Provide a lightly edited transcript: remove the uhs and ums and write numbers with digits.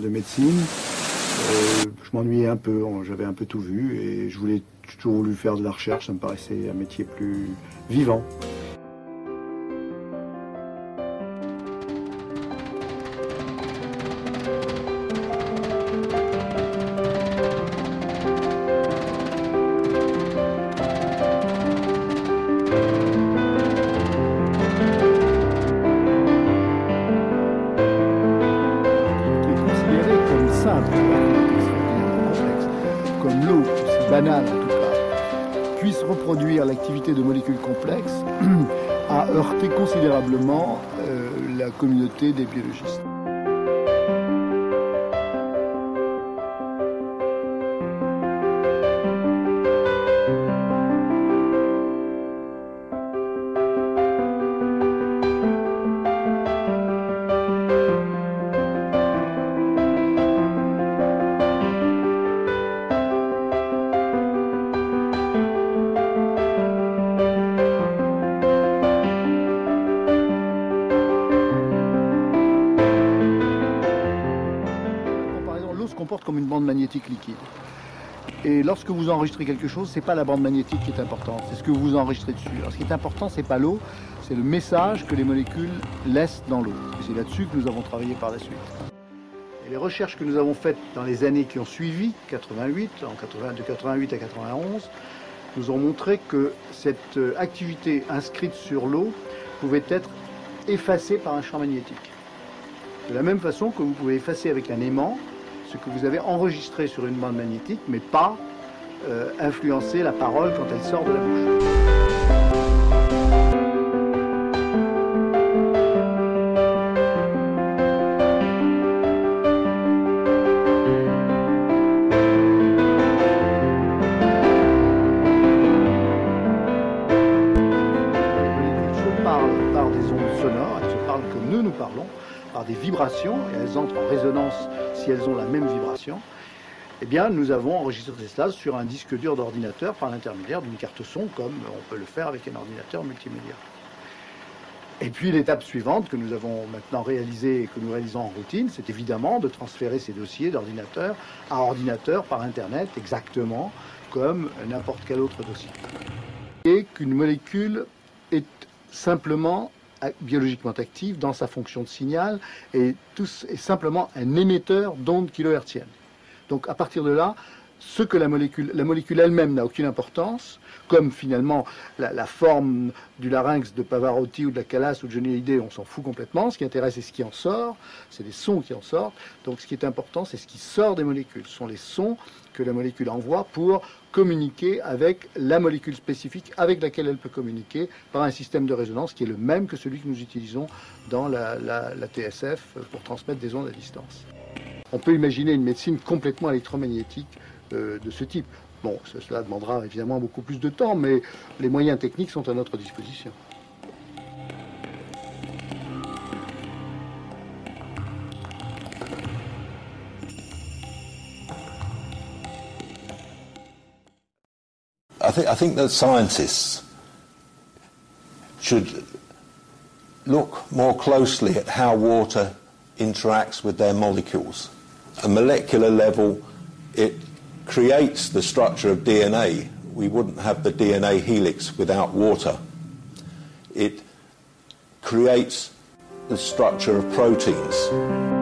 de médecine. Je m'ennuyais un peu, j'avais un peu tout vu et j'ai toujours voulu faire de la recherche, ça me paraissait un métier plus vivant. Comme l'eau, aussi banale en tout cas, puisse reproduire l'activité de molécules complexes, a heurté considérablement la communauté des biologistes. Se comporte comme une bande magnétique liquide. Et lorsque vous enregistrez quelque chose, c'est pas la bande magnétique qui est importante, c'est ce que vous enregistrez dessus. Alors ce qui est important, c'est pas l'eau, c'est le message que les molécules laissent dans l'eau. Et c'est là-dessus que nous avons travaillé par la suite. Et les recherches que nous avons faites dans les années qui ont suivi, de 88 à 91, nous ont montré que cette activité inscrite sur l'eau pouvait être effacée par un champ magnétique. De la même façon que vous pouvez effacer avec un aimant ce que vous avez enregistré sur une bande magnétique, mais pas influencer la parole quand elle sort de la bouche. Les molécules se parlent par des ondes sonores, elles se parlent comme nous parlons, par des vibrations, et elles entrent en résonance si elles ont la même vibration. Eh bien, nous avons enregistré cela sur un disque dur d'ordinateur par l'intermédiaire d'une carte son, comme on peut le faire avec un ordinateur multimédia. Et puis l'étape suivante que nous avons maintenant réalisée et que nous réalisons en routine, c'est évidemment de transférer ces dossiers d'ordinateur à ordinateur par Internet, exactement comme n'importe quel autre dossier. Et qu'une molécule est simplement biologiquement active dans sa fonction de signal et est simplement un émetteur d'ondes kilohertziennes. Donc à partir de là, ce que la molécule elle-même n'a aucune importance, comme finalement la forme du larynx de Pavarotti ou de la Callas ou de Johnny Hallyday, on s'en fout complètement. Ce qui intéresse, c'est ce qui en sort, c'est les sons qui en sortent. Donc ce qui est important, c'est ce qui sort des molécules. Ce sont les sons que la molécule envoie pour communiquer avec la molécule spécifique avec laquelle elle peut communiquer par un système de résonance qui est le même que celui que nous utilisons dans la TSF pour transmettre des ondes à distance. On peut imaginer une médecine complètement électromagnétique de ce type. Bon, cela demandera évidemment beaucoup plus de temps, mais les moyens techniques sont à notre disposition. I think that scientists should look more closely at how water interacts with their molecules. At a molecular level, it creates the structure of DNA. We wouldn't have the DNA helix without water. It creates the structure of proteins.